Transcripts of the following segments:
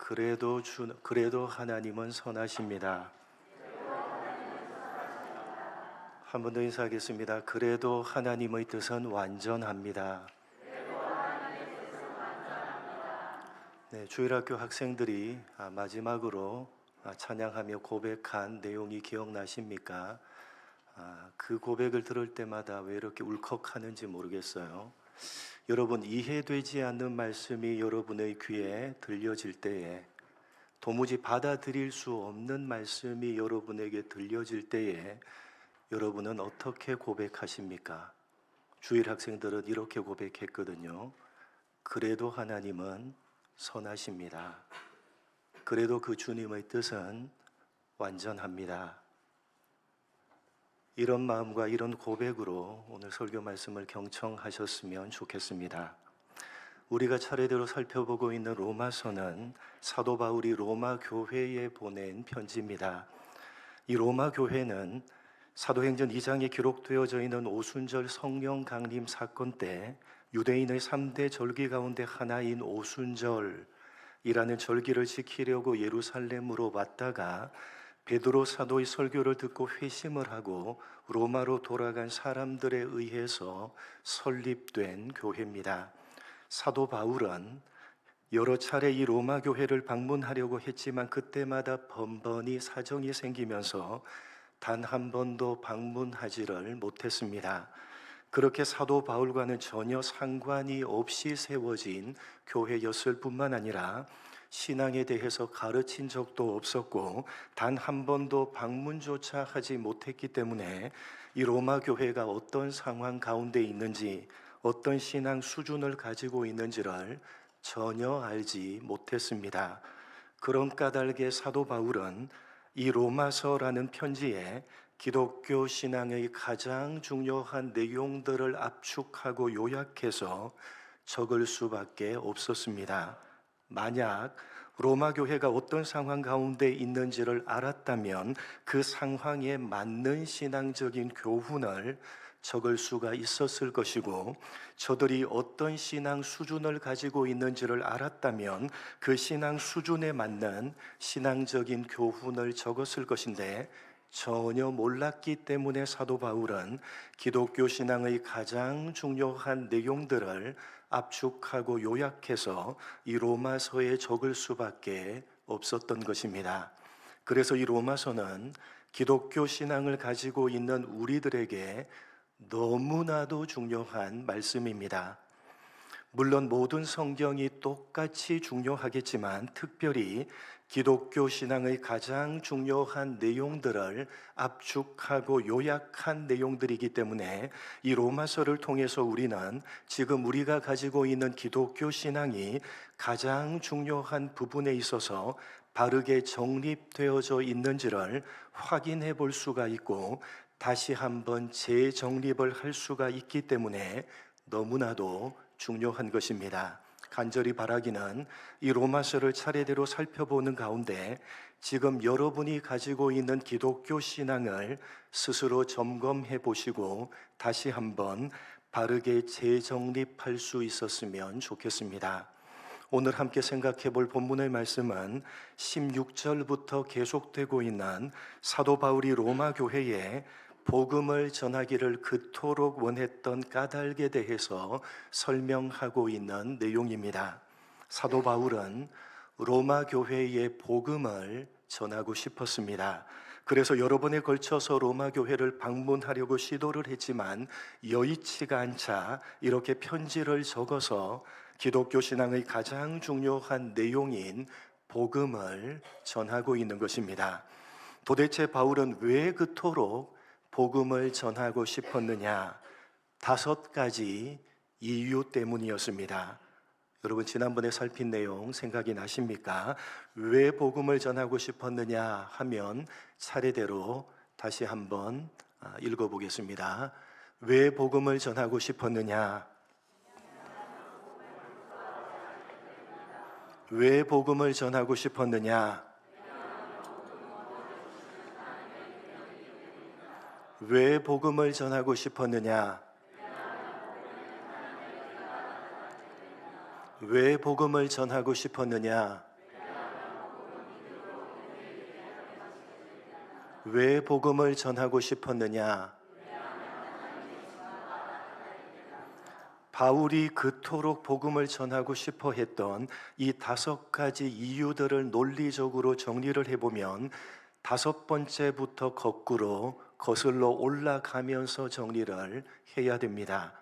그래도 하나님은 선하십니다. 한 번 더 인사하겠습니다. 그래도 하나님의 뜻은 완전합니다. 네, 주일학교 학생들이 마지막으로 찬양하며 고백한 내용이 기억나십니까? 그 고백을 들을 때마다 왜 이렇게 울컥하는지 모르겠어요. 여러분, 이해되지 않는 말씀이 여러분의 귀에 들려질 때에, 도무지 받아들일 수 없는 말씀이 여러분에게 들려질 때에 여러분은 어떻게 고백하십니까? 주일 학생들은 이렇게 고백했거든요. 그래도 하나님은 선하십니다. 그래도 그 주님의 뜻은 완전합니다. 이런 마음과 이런 고백으로 오늘 설교 말씀을 경청하셨으면 좋겠습니다. 우리가 차례대로 살펴보고 있는 로마서는 사도 바울이 로마 교회에 보낸 편지입니다. 이 로마 교회는 사도행전 2장에 기록되어져 있는 오순절 성령 강림 사건 때 유대인의 3대 절기 가운데 하나인 오순절이라는 절기를 지키려고 예루살렘으로 왔다가 베드로 사도의 설교를 듣고 회심을 하고 로마로 돌아간 사람들에 의해서 설립된 교회입니다. 사도 바울은 여러 차례 이 로마 교회를 방문하려고 했지만 그때마다 번번이 사정이 생기면서 단 한 번도 방문하지를 못했습니다. 그렇게 사도 바울과는 전혀 상관이 없이 세워진 교회였을 뿐만 아니라 신앙에 대해서 가르친 적도 없었고 단 한 번도 방문조차 하지 못했기 때문에 이 로마 교회가 어떤 상황 가운데 있는지, 어떤 신앙 수준을 가지고 있는지를 전혀 알지 못했습니다. 그런 까닭에 사도 바울은 이 로마서라는 편지에 기독교 신앙의 가장 중요한 내용들을 압축하고 요약해서 적을 수밖에 없었습니다. 만약 로마 교회가 어떤 상황 가운데 있는지를 알았다면 그 상황에 맞는 신앙적인 교훈을 적을 수가 있었을 것이고, 저들이 어떤 신앙 수준을 가지고 있는지를 알았다면 그 신앙 수준에 맞는 신앙적인 교훈을 적었을 것인데 전혀 몰랐기 때문에 사도 바울은 기독교 신앙의 가장 중요한 내용들을 압축하고 요약해서 이 로마서에 적을 수밖에 없었던 것입니다. 그래서 이 로마서는 기독교 신앙을 가지고 있는 우리들에게 너무나도 중요한 말씀입니다. 물론 모든 성경이 똑같이 중요하겠지만 특별히 기독교 신앙의 가장 중요한 내용들을 압축하고 요약한 내용들이기 때문에 이 로마서를 통해서 우리는 지금 우리가 가지고 있는 기독교 신앙이 가장 중요한 부분에 있어서 바르게 정립되어져 있는지를 확인해 볼 수가 있고 다시 한번 재정립을 할 수가 있기 때문에 너무나도 중요한 것입니다. 간절히 바라기는 이 로마서를 차례대로 살펴보는 가운데 지금 여러분이 가지고 있는 기독교 신앙을 스스로 점검해 보시고 다시 한번 바르게 재정립할 수 있었으면 좋겠습니다. 오늘 함께 생각해 볼 본문의 말씀은 16절부터 계속되고 있는 사도 바울이 로마 교회에 복음을 전하기를 그토록 원했던 까닭에 대해서 설명하고 있는 내용입니다. 사도 바울은 로마 교회에 복음을 전하고 싶었습니다. 그래서 여러 번에 걸쳐서 로마 교회를 방문하려고 시도를 했지만 여의치가 않자 이렇게 편지를 적어서 기독교 신앙의 가장 중요한 내용인 복음을 전하고 있는 것입니다. 도대체 바울은 왜 그토록 복음을 전하고 싶었느냐? 5가지 이유 때문이었습니다. 여러분, 지난번에 살핀 내용 생각이 나십니까? 왜 복음을 전하고 싶었느냐 하면 차례대로 다시 한번 읽어보겠습니다. 왜 복음을 전하고 싶었느냐? 왜 복음을 전하고 싶었느냐? 왜 복음을 전하고 싶었느냐? 왜 복음을 전하고 싶었느냐? 왜 복음을 전하고 싶었느냐? 바울이 그토록 복음을 전하고 싶어 했던 이 5가지 이유들을 논리적으로 정리를 해보면 5번째부터 거꾸로 거슬러 올라가면서 정리를 해야 됩니다.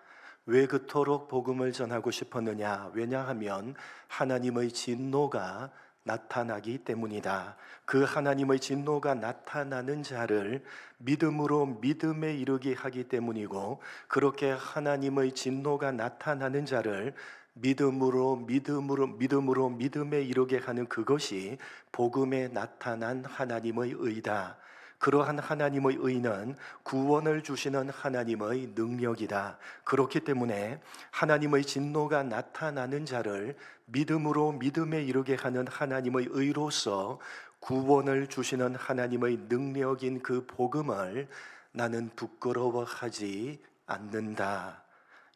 왜 그토록 복음을 전하고 싶었느냐? 왜냐하면 하나님의 진노가 나타나기 때문이다. 그 하나님의 진노가 나타나는 자를 믿음으로 믿음에 이르게 하기 때문이고, 그렇게 하나님의 진노가 나타나는 자를 믿음으로 믿음에 이르게 하는 그것이 복음에 나타난 하나님의 의다. 그러한 하나님의 의는 구원을 주시는 하나님의 능력이다. 그렇기 때문에 하나님의 진노가 나타나는 자를 믿음으로 믿음에 이르게 하는 하나님의 의로서 구원을 주시는 하나님의 능력인 그 복음을 나는 부끄러워하지 않는다.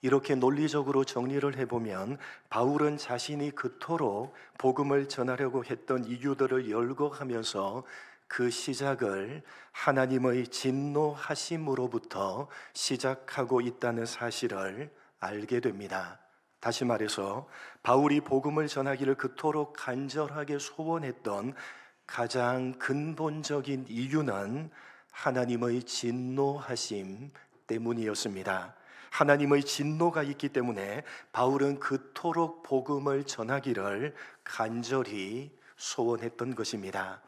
이렇게 논리적으로 정리를 해보면 바울은 자신이 그토록 복음을 전하려고 했던 이유들을 열거하면서 그 시작을 하나님의 진노하심으로부터 시작하고 있다는 사실을 알게 됩니다. 다시 말해서 바울이 복음을 전하기를 그토록 간절하게 소원했던 가장 근본적인 이유는 하나님의 진노하심 때문이었습니다. 하나님의 진노가 있기 때문에 바울은 그토록 복음을 전하기를 간절히 소원했던 것입니다.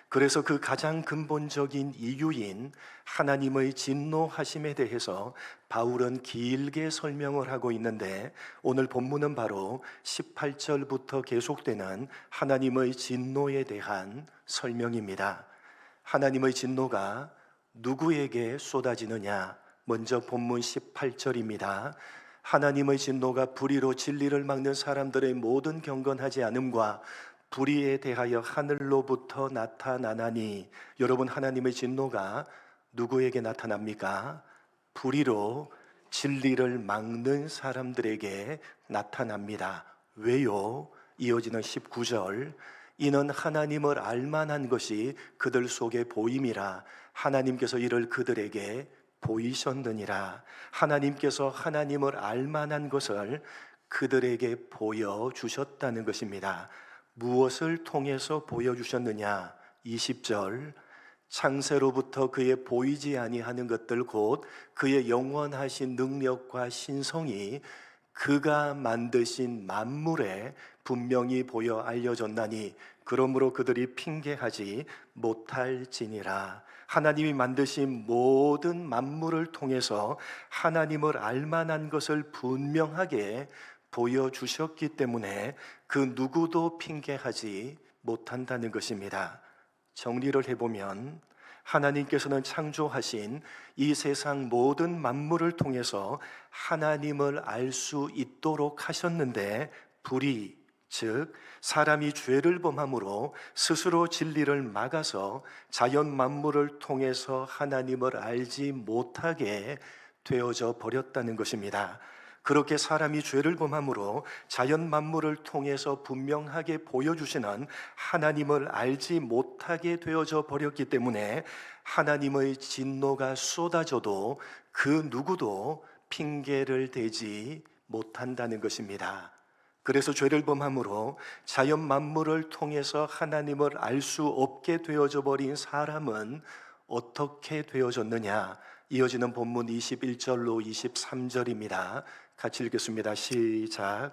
그래서 그 가장 근본적인 이유인 하나님의 진노하심에 대해서 바울은 길게 설명을 하고 있는데, 오늘 본문은 바로 18절부터 계속되는 하나님의 진노에 대한 설명입니다. 하나님의 진노가 누구에게 쏟아지느냐? 먼저 본문 18절입니다. 하나님의 진노가 불의로 진리를 막는 사람들의 모든 경건하지 않음과 불의에 대하여 하늘로부터 나타나나니. 여러분, 하나님의 진노가 누구에게 나타납니까? 불의로 진리를 막는 사람들에게 나타납니다. 왜요? 이어지는 19절, 이는 하나님을 알만한 것이 그들 속에 보임이라. 하나님께서 이를 그들에게 보이셨느니라. 하나님께서 하나님을 알만한 것을 그들에게 보여주셨다는 것입니다. 무엇을 통해서 보여주셨느냐? 20절, 창세로부터 그의 보이지 아니하는 것들 곧 그의 영원하신 능력과 신성이 그가 만드신 만물에 분명히 보여 알려졌나니 그러므로 그들이 핑계하지 못할지니라. 하나님이 만드신 모든 만물을 통해서 하나님을 알만한 것을 분명하게 보여주셨기 때문에 그 누구도 핑계하지 못한다는 것입니다. 정리를 해보면 하나님께서는 창조하신 이 세상 모든 만물을 통해서 하나님을 알 수 있도록 하셨는데, 불의, 즉 사람이 죄를 범함으로 스스로 진리를 막아서 자연 만물을 통해서 하나님을 알지 못하게 되어져 버렸다는 것입니다. 그렇게 사람이 죄를 범함으로 자연 만물을 통해서 분명하게 보여주시는 하나님을 알지 못하게 되어져 버렸기 때문에 하나님의 진노가 쏟아져도 그 누구도 핑계를 대지 못한다는 것입니다. 그래서 죄를 범함으로 자연 만물을 통해서 하나님을 알 수 없게 되어져 버린 사람은 어떻게 되어졌느냐? 이어지는 본문 21절로 23절입니다. 같이 읽겠습니다. 시작.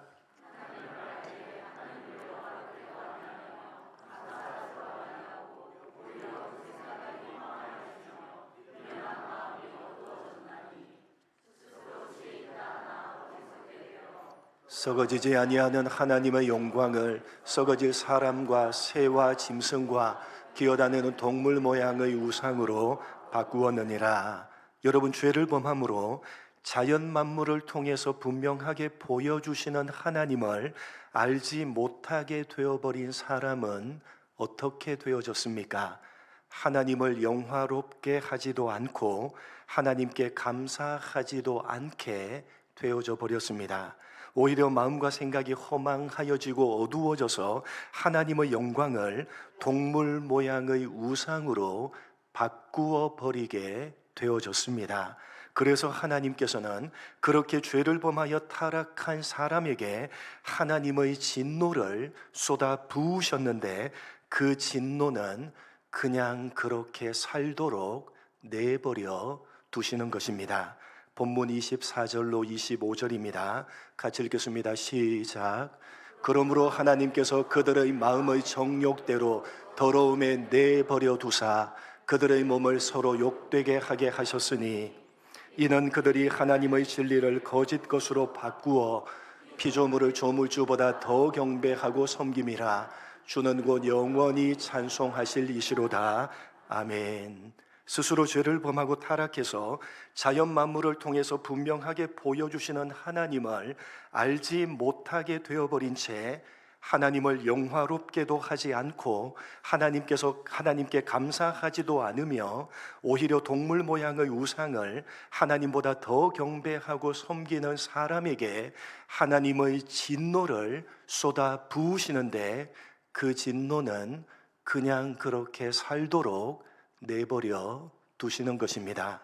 썩어지지 아니하는 하나님의 영광을 썩어질 사람과 새와 짐승과 기어다니는 동물 모양의 우상으로 바꾸었느니라. 여러분, 죄를 범함으로 자연 만물을 통해서 분명하게 보여주시는 하나님을 알지 못하게 되어버린 사람은 어떻게 되어졌습니까? 하나님을 영화롭게 하지도 않고 하나님께 감사하지도 않게 되어져 버렸습니다. 오히려 마음과 생각이 허망하여지고 어두워져서 하나님의 영광을 동물 모양의 우상으로 바꾸어 버리게 되어졌습니다. 그래서 하나님께서는 그렇게 죄를 범하여 타락한 사람에게 하나님의 진노를 쏟아 부으셨는데, 그 진노는 그냥 그렇게 살도록 내버려 두시는 것입니다. 본문 24절로 25절입니다. 같이 읽겠습니다. 시작. 그러므로 하나님께서 그들의 마음의 정욕대로 더러움에 내버려 두사 그들의 몸을 서로 욕되게 하게 하셨으니, 이는 그들이 하나님의 진리를 거짓 것으로 바꾸어 피조물을 조물주보다 더 경배하고 섬김이라. 주는 곧 영원히 찬송하실 이시로다. 아멘. 스스로 죄를 범하고 타락해서 자연 만물을 통해서 분명하게 보여주시는 하나님을 알지 못하게 되어버린 채 하나님을 영화롭게도 하지 않고 하나님께 감사하지도 않으며 오히려 동물 모양의 우상을 하나님보다 더 경배하고 섬기는 사람에게 하나님의 진노를 쏟아 부으시는데, 그 진노는 그냥 그렇게 살도록 내버려 두시는 것입니다.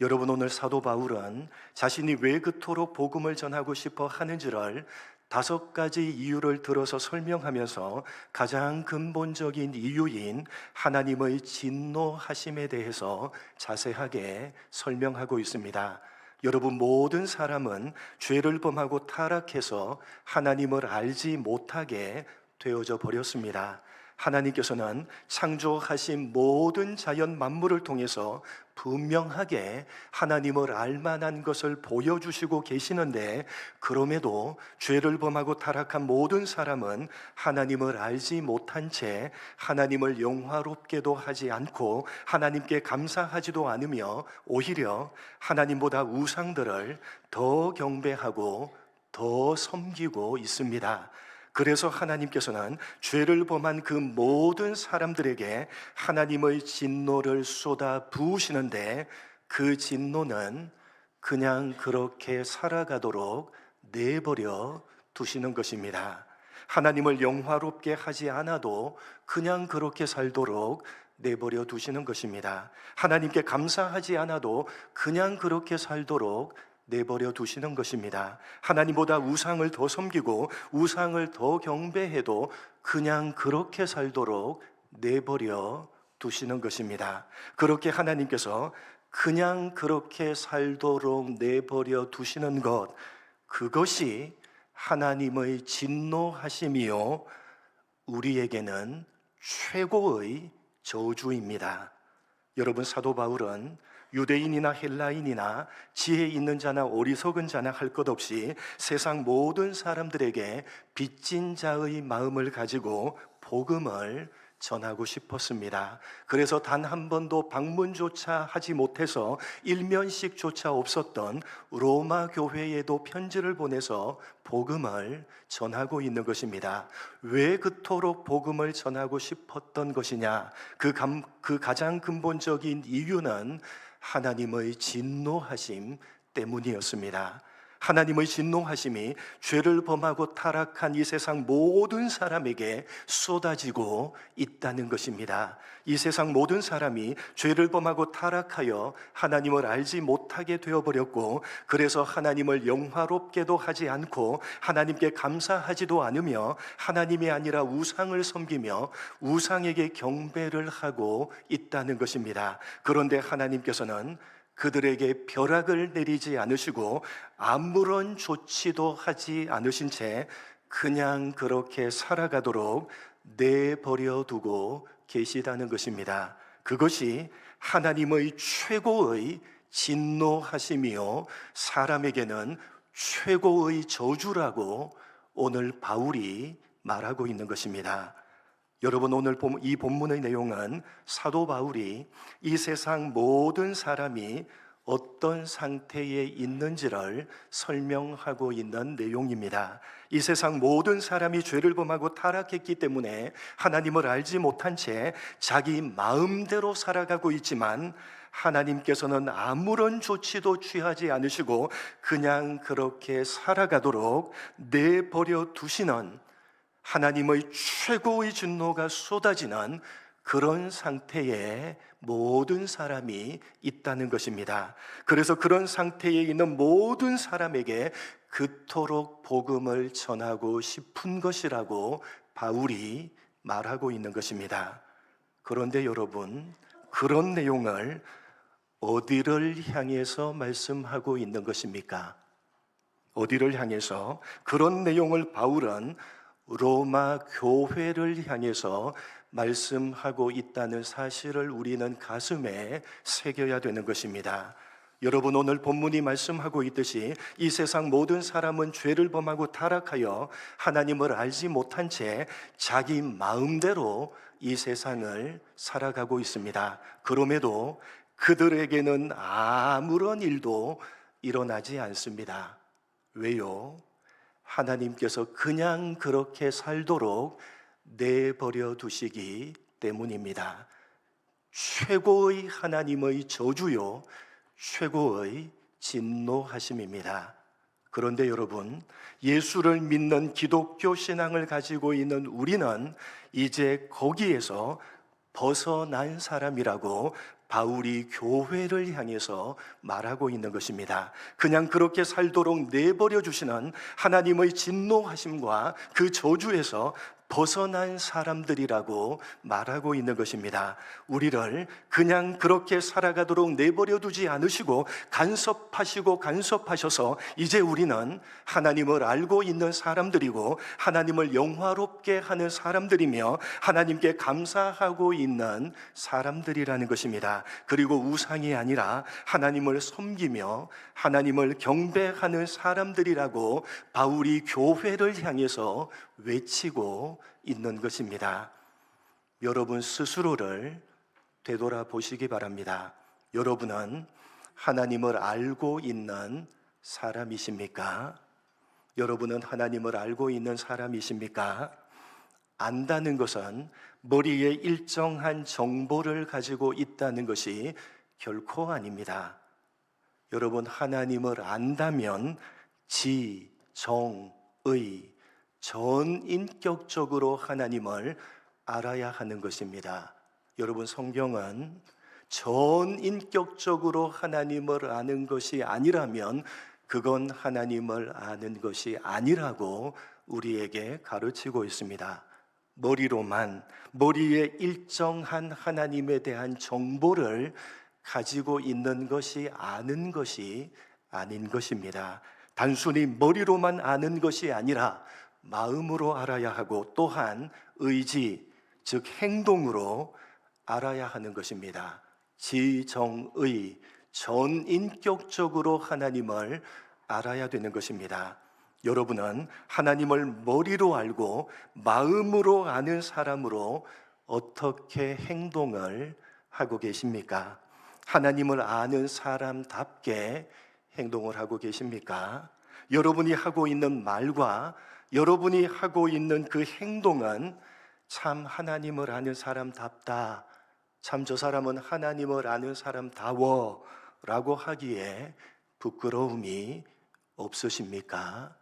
여러분, 오늘 사도 바울은 자신이 왜 그토록 복음을 전하고 싶어 하는지를 5가지 이유를 들어서 설명하면서 가장 근본적인 이유인 하나님의 진노하심에 대해서 자세하게 설명하고 있습니다. 여러분, 모든 사람은 죄를 범하고 타락해서 하나님을 알지 못하게 되어져 버렸습니다. 하나님께서는 창조하신 모든 자연 만물을 통해서 분명하게 하나님을 알만한 것을 보여주시고 계시는데, 그럼에도 죄를 범하고 타락한 모든 사람은 하나님을 알지 못한 채 하나님을 영화롭게도 하지 않고 하나님께 감사하지도 않으며 오히려 하나님보다 우상들을 더 경배하고 더 섬기고 있습니다. 그래서 하나님께서는 죄를 범한 그 모든 사람들에게 하나님의 진노를 쏟아 부으시는데, 그 진노는 그냥 그렇게 살아가도록 내버려 두시는 것입니다. 하나님을 영화롭게 하지 않아도 그냥 그렇게 살도록 내버려 두시는 것입니다. 하나님께 감사하지 않아도 그냥 그렇게 살도록 내버려 두시는 것입니다. 하나님보다 우상을 더 섬기고 우상을 더 경배해도 그냥 그렇게 살도록 내버려 두시는 것입니다. 그렇게 하나님께서 그냥 그렇게 살도록 내버려 두시는 것, 그것이 하나님의 진노하심이요, 우리에게는 최고의 저주입니다. 여러분, 사도 바울은 유대인이나 헬라인이나 지혜 있는 자나 어리석은 자나 할 것 없이 세상 모든 사람들에게 빚진 자의 마음을 가지고 복음을 전하고 싶었습니다. 그래서 단 한 번도 방문조차 하지 못해서 일면식조차 없었던 로마 교회에도 편지를 보내서 복음을 전하고 있는 것입니다. 왜 그토록 복음을 전하고 싶었던 것이냐? 그 가장 근본적인 이유는 하나님의 진노하심 때문이었습니다. 하나님의 진노하심이 죄를 범하고 타락한 이 세상 모든 사람에게 쏟아지고 있다는 것입니다. 이 세상 모든 사람이 죄를 범하고 타락하여 하나님을 알지 못하게 되어버렸고, 그래서 하나님을 영화롭게도 하지 않고 하나님께 감사하지도 않으며 하나님이 아니라 우상을 섬기며 우상에게 경배를 하고 있다는 것입니다. 그런데 하나님께서는 그들에게 벼락을 내리지 않으시고 아무런 조치도 하지 않으신 채 그냥 그렇게 살아가도록 내버려 두고 계시다는 것입니다. 그것이 하나님의 최고의 진노하심이요, 사람에게는 최고의 저주라고 오늘 바울이 말하고 있는 것입니다. 여러분, 오늘 이 본문의 내용은 사도 바울이 이 세상 모든 사람이 어떤 상태에 있는지를 설명하고 있는 내용입니다. 이 세상 모든 사람이 죄를 범하고 타락했기 때문에 하나님을 알지 못한 채 자기 마음대로 살아가고 있지만, 하나님께서는 아무런 조치도 취하지 않으시고 그냥 그렇게 살아가도록 내버려 두시는, 하나님의 최고의 진노가 쏟아지는 그런 상태에 모든 사람이 있다는 것입니다. 그래서 그런 상태에 있는 모든 사람에게 그토록 복음을 전하고 싶은 것이라고 바울이 말하고 있는 것입니다. 그런데 여러분, 그런 내용을 어디를 향해서 말씀하고 있는 것입니까? 어디를 향해서? 그런 내용을 바울은 로마 교회를 향해서 말씀하고 있다는 사실을 우리는 가슴에 새겨야 되는 것입니다. 여러분, 오늘 본문이 말씀하고 있듯이 이 세상 모든 사람은 죄를 범하고 타락하여 하나님을 알지 못한 채 자기 마음대로 이 세상을 살아가고 있습니다. 그럼에도 그들에게는 아무런 일도 일어나지 않습니다. 왜요? 하나님께서 그냥 그렇게 살도록 내버려 두시기 때문입니다. 최고의 하나님의 저주요, 최고의 진노하심입니다. 그런데 여러분, 예수를 믿는 기독교 신앙을 가지고 있는 우리는 이제 거기에서 벗어난 사람이라고 바울이 교회를 향해서 말하고 있는 것입니다. 그냥 그렇게 살도록 내버려 주시는 하나님의 진노하심과 그 저주에서 벗어난 사람들이라고 말하고 있는 것입니다. 우리를 그냥 그렇게 살아가도록 내버려 두지 않으시고 간섭하셔서 이제 우리는 하나님을 알고 있는 사람들이고 하나님을 영화롭게 하는 사람들이며 하나님께 감사하고 있는 사람들이라는 것입니다. 그리고 우상이 아니라 하나님을 섬기며 하나님을 경배하는 사람들이라고 바울이 교회를 향해서 외치고 있는 것입니다. 여러분 스스로를 되돌아보시기 바랍니다. 여러분은 하나님을 알고 있는 사람이십니까? 여러분은 하나님을 알고 있는 사람이십니까? 안다는 것은 머리에 일정한 정보를 가지고 있다는 것이 결코 아닙니다. 여러분, 하나님을 안다면 지, 정, 의, 전인격적으로 하나님을 알아야 하는 것입니다. 여러분, 성경은 전인격적으로 하나님을 아는 것이 아니라면 그건 하나님을 아는 것이 아니라고 우리에게 가르치고 있습니다. 머리에 일정한 하나님에 대한 정보를 가지고 있는 것이 아는 것이 아닌 것입니다. 단순히 머리로만 아는 것이 아니라 마음으로 알아야 하고 또한 의지, 즉 행동으로 알아야 하는 것입니다. 지정의, 전인격적으로 하나님을 알아야 되는 것입니다. 여러분은 하나님을 머리로 알고 마음으로 아는 사람으로 어떻게 행동을 하고 계십니까? 하나님을 아는 사람답게 행동을 하고 계십니까? 여러분이 하고 있는 말과 여러분이 하고 있는 그 행동은 참 하나님을 아는 사람답다, 참 저 사람은 하나님을 아는 사람다워 라고 하기에 부끄러움이 없으십니까?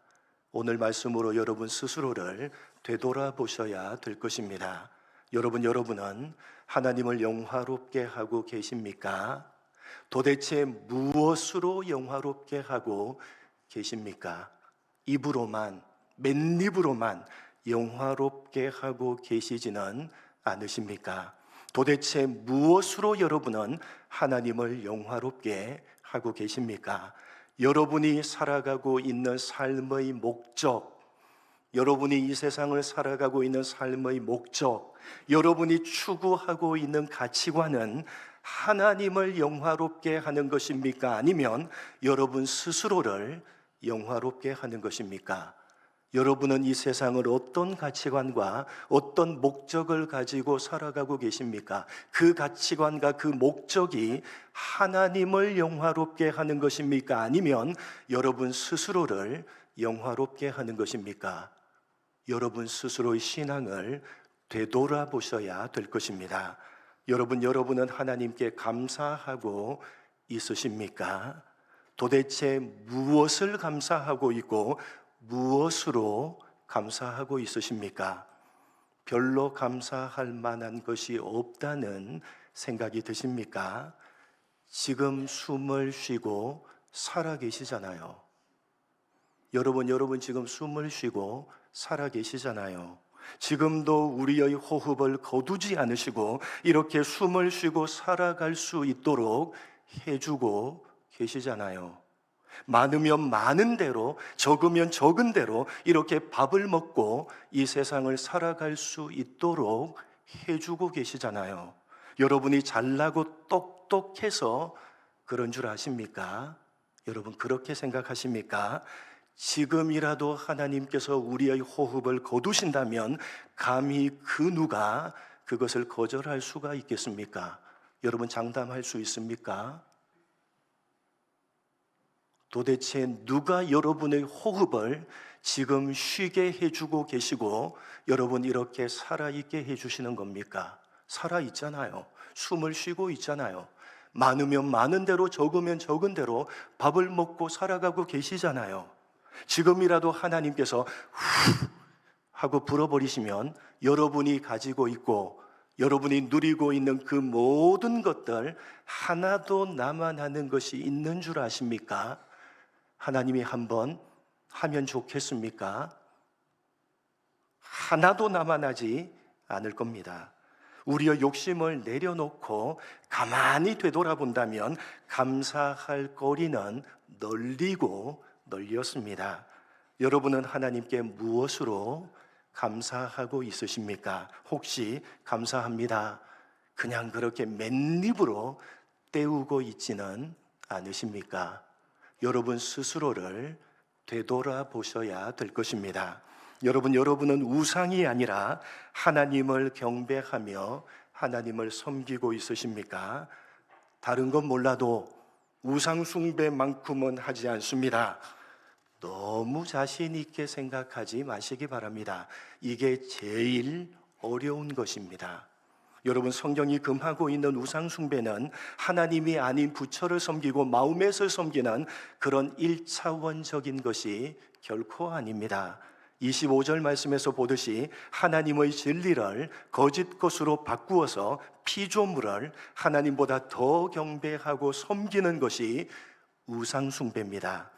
오늘 말씀으로 여러분 스스로를 되돌아보셔야 될 것입니다. 여러분은 하나님을 영화롭게 하고 계십니까? 도대체 무엇으로 영화롭게 하고 계십니까? 맨입으로만 영화롭게 하고 계시지는 않으십니까? 도대체 무엇으로 여러분은 하나님을 영화롭게 하고 계십니까? 여러분이 살아가고 있는 삶의 목적, 여러분이 이 세상을 살아가고 있는 삶의 목적, 여러분이 추구하고 있는 가치관은 하나님을 영화롭게 하는 것입니까? 아니면 여러분 스스로를 영화롭게 하는 것입니까? 여러분은 이 세상을 어떤 가치관과 어떤 목적을 가지고 살아가고 계십니까? 그 가치관과 그 목적이 하나님을 영화롭게 하는 것입니까? 아니면 여러분 스스로를 영화롭게 하는 것입니까? 여러분 스스로의 신앙을 되돌아보셔야 될 것입니다. 여러분은 하나님께 감사하고 있으십니까? 도대체 무엇을 감사하고 있고 무엇으로 감사하고 있으십니까? 별로 감사할 만한 것이 없다는 생각이 드십니까? 지금 숨을 쉬고 살아 계시잖아요. 여러분 지금 숨을 쉬고 살아 계시잖아요. 지금도 우리의 호흡을 거두지 않으시고 이렇게 숨을 쉬고 살아갈 수 있도록 해주고 계시잖아요. 많으면 많은 대로, 적으면 적은 대로 이렇게 밥을 먹고 이 세상을 살아갈 수 있도록 해주고 계시잖아요. 여러분이 잘나고 똑똑해서 그런 줄 아십니까? 여러분 그렇게 생각하십니까? 지금이라도 하나님께서 우리의 호흡을 거두신다면 감히 그 누가 그것을 거절할 수가 있겠습니까? 여러분 장담할 수 있습니까? 도대체 누가 여러분의 호흡을 지금 쉬게 해주고 계시고 여러분 이렇게 살아있게 해주시는 겁니까? 살아있잖아요. 숨을 쉬고 있잖아요. 많으면 많은 대로, 적으면 적은 대로 밥을 먹고 살아가고 계시잖아요. 지금이라도 하나님께서 후 하고 불어버리시면 여러분이 가지고 있고 여러분이 누리고 있는 그 모든 것들 하나도 남아나는 것이 있는 줄 아십니까? 하나님이 한번 하면 좋겠습니까? 하나도 남아나지 않을 겁니다. 우리의 욕심을 내려놓고 가만히 되돌아본다면 감사할 거리는 널리고 널렸습니다. 여러분은 하나님께 무엇으로 감사하고 있으십니까? 혹시 감사합니다. 그냥 그렇게 맨입으로 때우고 있지는 않으십니까? 여러분 스스로를 되돌아보셔야 될 것입니다. 여러분은 우상이 아니라 하나님을 경배하며 하나님을 섬기고 있으십니까? 다른 건 몰라도 우상 숭배만큼은 하지 않습니다. 너무 자신 있게 생각하지 마시기 바랍니다. 이게 제일 어려운 것입니다. 여러분 성경이 금하고 있는 우상 숭배는 하나님이 아닌 부처를 섬기고 마음에서 섬기는 그런 1차원적인 것이 결코 아닙니다. 25절 말씀에서 보듯이 하나님의 진리를 거짓 것으로 바꾸어서 피조물을 하나님보다 더 경배하고 섬기는 것이 우상 숭배입니다.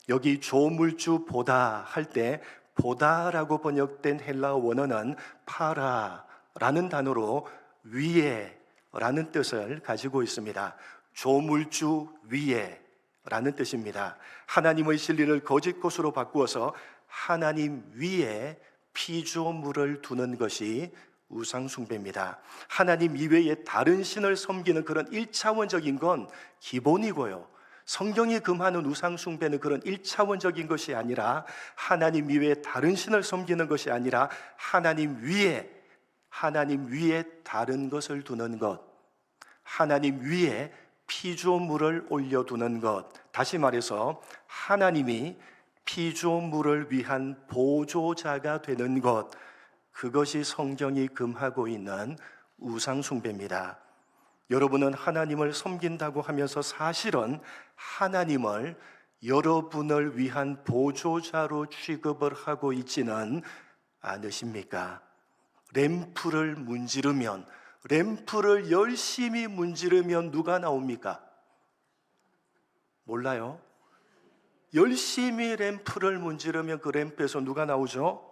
여기 조물주 보다 할 때 보다라고 번역된 헬라어 원어는 파라라는 단어로 위에라는 뜻을 가지고 있습니다. 조물주 위에라는 뜻입니다. 하나님의 진리를 거짓 것으로 바꾸어서 하나님 위에 피조물을 두는 것이 우상 숭배입니다. 하나님 이외에 다른 신을 섬기는 그런 1차원적인 건 기본이고요. 성경이 금하는 우상 숭배는 그런 1차원적인 것이 아니라 하나님 이외에 다른 신을 섬기는 것이 아니라 하나님 위에 다른 것을 두는 것, 하나님 위에 피조물을 올려두는 것, 다시 말해서 하나님이 피조물을 위한 보조자가 되는 것, 그것이 성경이 금하고 있는 우상 숭배입니다. 여러분은 하나님을 섬긴다고 하면서 사실은 하나님을 여러분을 위한 보조자로 취급을 하고 있지는 않으십니까? 램프를 열심히 문지르면 누가 나옵니까? 몰라요? 열심히 램프를 문지르면 그 램프에서 누가 나오죠?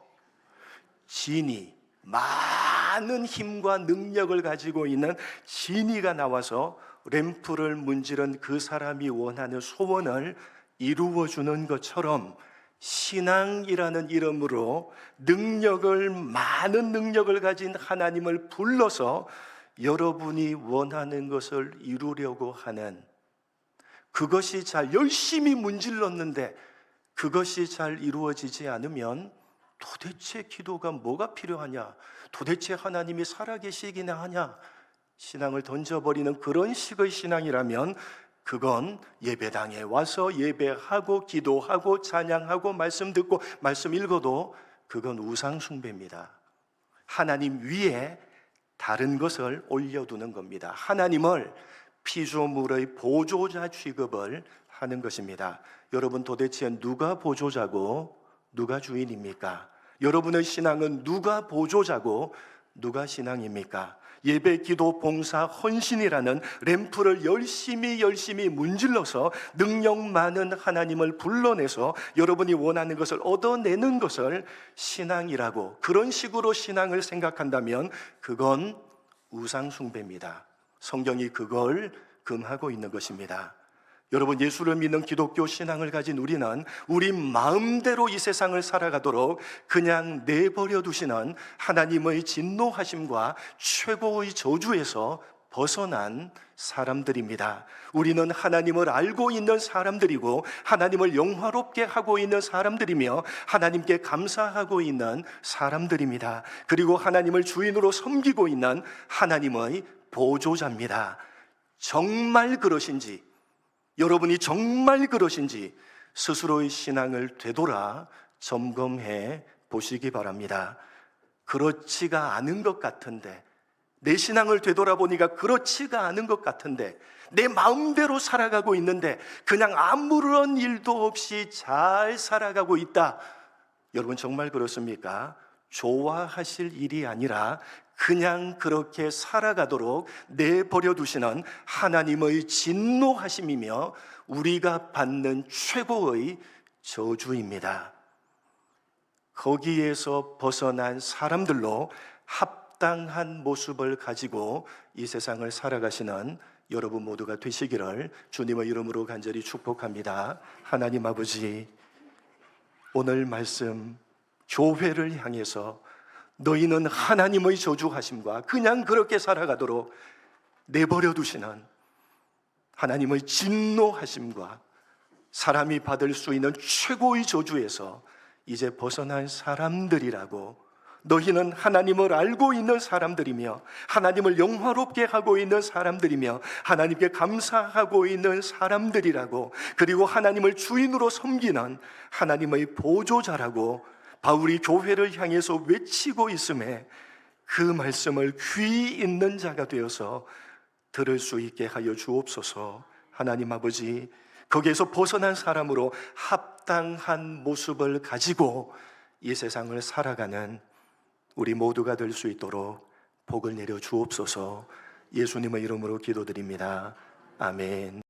진이, 많은 힘과 능력을 가지고 있는 진이가 나와서 램프를 문지른 그 사람이 원하는 소원을 이루어주는 것처럼 신앙이라는 이름으로 많은 능력을 가진 하나님을 불러서 여러분이 원하는 것을 이루려고 하는, 그것이 열심히 문질렀는데 그것이 잘 이루어지지 않으면 도대체 기도가 뭐가 필요하냐? 도대체 하나님이 살아계시기나 하냐? 신앙을 던져버리는 그런 식의 신앙이라면 그건 예배당에 와서 예배하고 기도하고 찬양하고 말씀 듣고 말씀 읽어도 그건 우상 숭배입니다. 하나님 위에 다른 것을 올려두는 겁니다. 하나님을 피조물의 보조자 취급을 하는 것입니다. 여러분 도대체 누가 보조자고 누가 주인입니까? 여러분의 신앙은 누가 보조자고 누가 신앙입니까? 예배, 기도, 봉사, 헌신이라는 램프를 열심히 문질러서 능력 많은 하나님을 불러내서 여러분이 원하는 것을 얻어내는 것을 신앙이라고, 그런 식으로 신앙을 생각한다면 그건 우상숭배입니다. 성경이 그걸 금하고 있는 것입니다. 여러분, 예수를 믿는 기독교 신앙을 가진 우리는 우리 마음대로 이 세상을 살아가도록 그냥 내버려 두시는 하나님의 진노하심과 최고의 저주에서 벗어난 사람들입니다. 우리는 하나님을 알고 있는 사람들이고 하나님을 영화롭게 하고 있는 사람들이며 하나님께 감사하고 있는 사람들입니다. 그리고 하나님을 주인으로 섬기고 있는 하나님의 보조자입니다. 정말 그러신지, 여러분이 정말 그러신지 스스로의 신앙을 되돌아 점검해 보시기 바랍니다. 그렇지가 않은 것 같은데, 내 신앙을 되돌아보니까 그렇지가 않은 것 같은데, 내 마음대로 살아가고 있는데 그냥 아무런 일도 없이 잘 살아가고 있다. 여러분, 정말 그렇습니까? 좋아하실 일이 아니라 그냥 그렇게 살아가도록 내버려 두시는 하나님의 진노하심이며 우리가 받는 최고의 저주입니다. 거기에서 벗어난 사람들로 합당한 모습을 가지고 이 세상을 살아가시는 여러분 모두가 되시기를 주님의 이름으로 간절히 축복합니다. 하나님 아버지, 오늘 말씀 교회를 향해서 너희는 하나님의 저주하심과 그냥 그렇게 살아가도록 내버려 두시는 하나님의 진노하심과 사람이 받을 수 있는 최고의 저주에서 이제 벗어난 사람들이라고, 너희는 하나님을 알고 있는 사람들이며 하나님을 영화롭게 하고 있는 사람들이며 하나님께 감사하고 있는 사람들이라고, 그리고 하나님을 주인으로 섬기는 하나님의 보조자라고 바울이 교회를 향해서 외치고 있음에 그 말씀을 귀 있는 자가 되어서 들을 수 있게 하여 주옵소서. 하나님 아버지, 거기에서 벗어난 사람으로 합당한 모습을 가지고 이 세상을 살아가는 우리 모두가 될 수 있도록 복을 내려 주옵소서. 예수님의 이름으로 기도드립니다. 아멘.